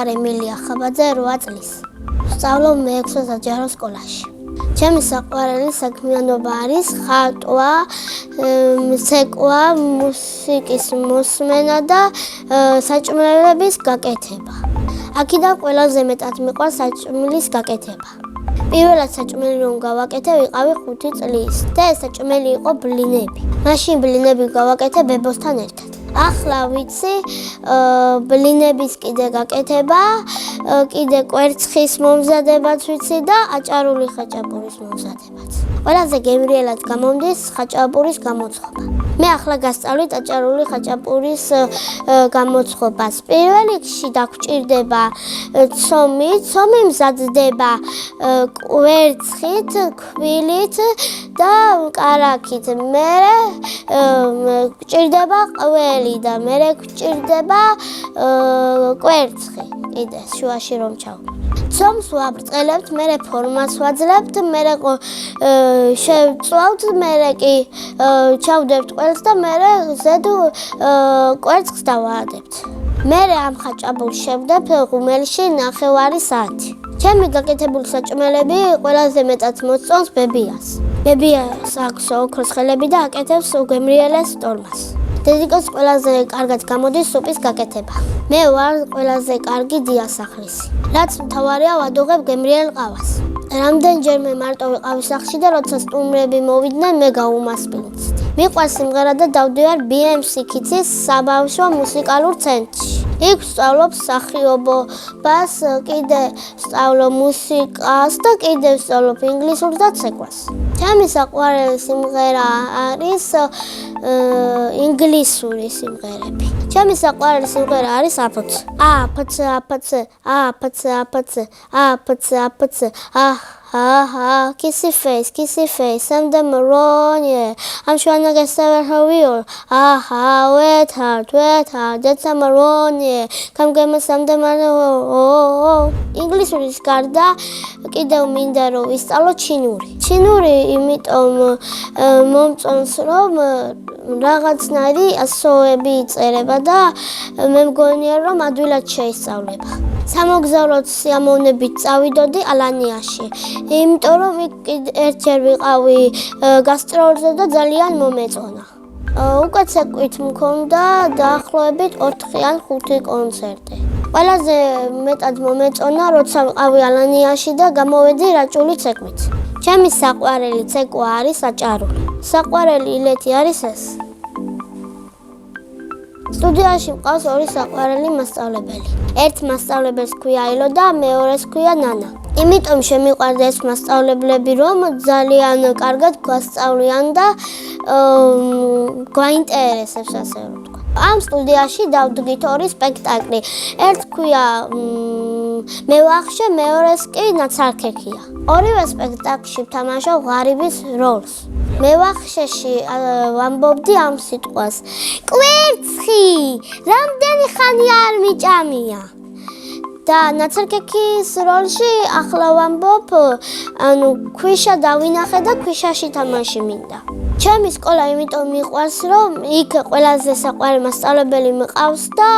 ვარ ემილია ხაბაძე 8 წლის. ვსწავლობ მე-6 საჯარო სკოლაში. ჩემი საყვარელი საქმიანობა არის ხატვა, ცეკვა, მუსიკის მოსმენა და საჭმელების გაკეთება. აქედან ყველაზე მეტად მიყვარს საჭმლის გაკეთება. პირველად საჭმელი რომ გავაკეთე, ვიყავი 5 წლის და ეს საჭმელი იყო ბლინები. მაშინ ბლინები გავაკეთე ბებოსთან ერთად. ახლა ვიცი ბლინების კიდე გაკეთება, კიდე კვერცხის მომზადებაც ვიცი და აჭარული ხაჭაპურის მომზადებაც. ყველაზე გემრიელად გამომდის ხაჭაპურის გამოცხობა. მე ახლა გასწავლით აჭარული ხაჭაპურის გამოცხობას. პირველ რიგში დაგვჭირდება ცომი მზადდება კვერცხით, ქვილით და კარაქით. მერე გჭირდება ყველი და მერე გჭირდება კვერცხი. კიდე შუაში რომ ჩავდივართ. ცომს ვაბრწყელებთ, მერე ფორმას ვაძლევთ, მერე შევწვავთ, მერე კი ჩავდებთ ყველს და მერე ზედ კვერცხს დავაადებთ. მერე ამ ხაჭაპურს შევდებ ღუმელში 9 საათი. ჩემი გაკეთებული საჭმელები ყველაზე მეტად მოსწონს ბებიას. ბებიას აქვს ოქროს ხელები და აკეთებს გემრიელეს ტორმას. დედიკოს ყველაზე კარგად გამოდის სუპის გაკეთება. მე ვარ ყველაზე კარგი დიასახლისი. რაც მთავარია ვადუღებ გემრიელ ყავას. რამდენჯერმე მარტო ვიყავი სახლში და როცა სტუმრები მოვიდნენ, მე გავუმასპინძდი. მიყვარს სიმღერა და დავდივარ BMC Kids-ის საბავშვო მუსიკალურ ცენტრში. იქ ვსწავლობ მსახიობობას, კიდე ვსწავლობ მუსიკას და კიდე ვსწავლობ ინგლისურს და ცეკვას. ჩემი საყვარელი სიმღერა არის ინგლისური სიმღერები. ჩემი საყვარელი სიმღერა არის აფც. აფც, აფც, აფც, აფც, აფც, აფც, aha, kissy face, I'm the maroon, yeah. I'm trying to get 7 her wheel. Aha, wet hard, that's a maroon, yeah. Come get me some the man, oh. English is garda, კიდევ მინდა რომ ვისწავლო ჩინური. ჩინური იმიტომ მომწონს რომ რაღაცნაირი ასოები იწერება და მე მგონია რომ ადვილად შეისწავლება. სამოგზაუროდ სიამოვნებით წავიდოდი ალანიაში. იმიტომ რომ ერთჯერ ვიყავი გასტროლზე და ძალიან მომეწონა. უკვე ცეკვით მქონდა დაახლოებით 4 ან 5 კონცერტი. ყველაზე მეტად მომეწონა როცა ვიყავი ალანიაში და გამოვედი რაჭული ცეკვით. ჩემი საყვარელი ცეკვა არის აჭარული. საყვარელი ილეთი არის ეს. სტუდიაში მყავს 2 საყვარელი მასწავლებელი. ერთ მასწავლებელს ქვია ილო და მეორეს ქვია ნანა. იმიტომ შემიყვარდა ეს მასწავლებლები, რომ ძალიან კარგად გვასწავლიან და გვაინტერესებს ასე რომ ვთქვა. ამ სტუდიაში დავდგით 2 სპექტაკლი. ერთ ქვია მე ვახშე, მეორეს კი ნაცარქექია. ორივე სპექტაკლში ვთამაშობ ღარიბის როლს. მე ვახშეში ვამბობდი ამ სიტყვას. კვერცხი, რამდენი ხანი არ მიჭამია. და ნაცარქექის როლში ახლა ვამბობ, ქვიშა დავინახე და ქვიშაში თამაში მინდა. ჩემი სკოლა იმიტომ მიყვარს, რომ იქ ყველაზე საყვარელი მასწავლებელი მყავს და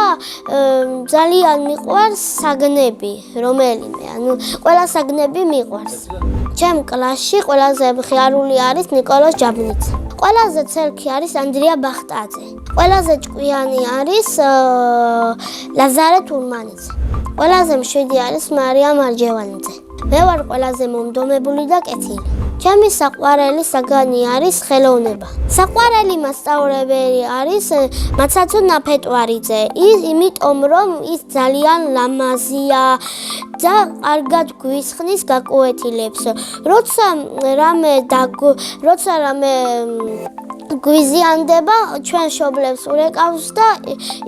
ძალიან მიყვარს საგნები, რომელიმე, ყველა საგნები მიყვარს. ჩემ კლასში ყველაზე მხიარული არის ნიკოლოზ ჯაბნიძე. ყველაზე ცერქი არის ანდრია ბახტაძე. ყველაზე ჭკვიანი არის ლაზარე თურმანიძე. ყველაზე მშვიდი არის მარია მარჯევანიძე. მე ვარ ყველაზე მომდომებული და კეთილი. ჩემი საყვარელი საგანი არის ხელოვნება. საყვარელი მასწავლებელი არის მაცაცო ნაფეტვარიძე. იმიტომ რომ ის ძალიან ლამაზია და კარგად გვისხნის გაკვეთილებს. როცა რამე გვიზიანდება, ჩვენ შობლებს ურეკავს და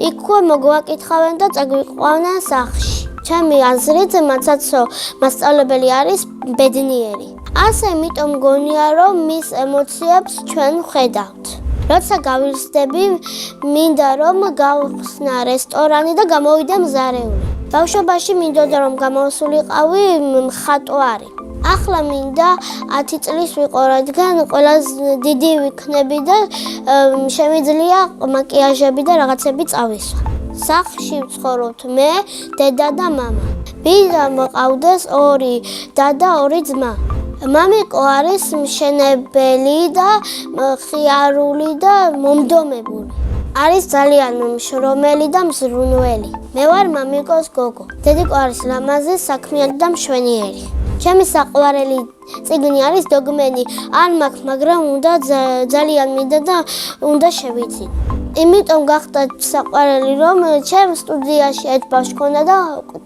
იქვე მოგვაკითხავენ და წაგვიყვანენ სახლში. ჩემი აზრით მაცაცო მასწავლებელი არის ბედნიერი. ასე იმიტომ მგონია რომ მის ემოციებს ჩვენ ვხედავთ. როცა გავიხსნები, მინდა რომ გავხსნა რესტორანი და გამოვიდე მზარეული. ბავშვობაში მინდოდა რომ გამოსულიყავი მხატვარი. ახლა მინდა 10 წლის ვიყო, რადგან ყველაზე დიდი ვიქნები და შემიძლია მაკიაჟები და რაღაცები წავისვა. სახლში ვცხოვრობთ მე, დედა და მამა. ვიდრე მყავდეს 2 და 2 ძმა. მამიკო არის მშენებელი და ხიარული და მომდომებული. არის ძალიან მშრომელი და მზრუნველი. მე ვარ მამიკოს გოგო. დედიკო არის ლამაზი, საქმიანი და მშვენიერი. ჩემი საყვარელი წიგნი არის დოგმენი. არ მაქვს, მაგრამ ძალიან მინდა და უნდა შევიცინო. იმიტომ გახდა საყვარელი, რომ ჩემ სტუდიაში ერთ ბავშვი ჰქონდა და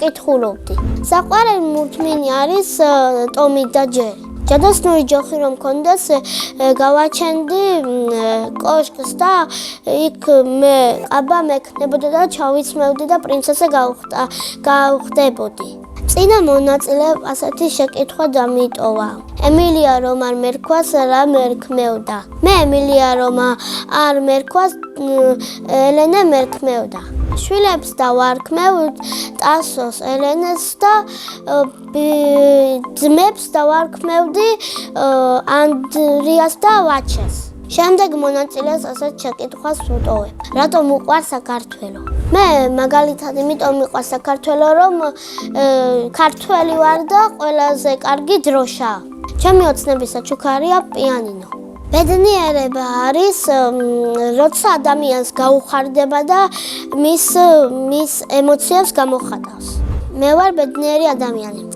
კითხულობდი. საყვარელი მუდმივი არის ტომი და ჯერი. ჯადოსნური ჯოხი რომ მქონდეს, გავაჩენდი კოშკს და იქ მე ყაბა მექნებოდა და ჩავიცმევდი და პრინცესა გავხდებოდი. წინა მონაწილეებს ასეთი შეკითხვა დამიტოვა. ემილია რომ არ მერქვას რა მერქმევდა. მე ემილია რომ არ მერქვას ელენე მერქმევდა. შვილებს დავარქმევ ტასოს, ელენეს და ძმებს დავარქმევდი ანდრიას და ვაჩეს. შემდეგ მონაწილეს ასეთ შეკითხვას ვუტოვებ. რატომ უყვარ საქართველო? მე მაგალითად იმიტომ მიყვარს საქართველო, რომ ქართველი ვარ და ყველაზე კარგი დროშაა. ჩემი ოცნების საჩუქარია პიანინო. ბედნიერება არის, როცა ადამიანს გაუხარდება და მის ემოციებს გამოხატავს. მე ვარ ბედნიერი ადამიანი.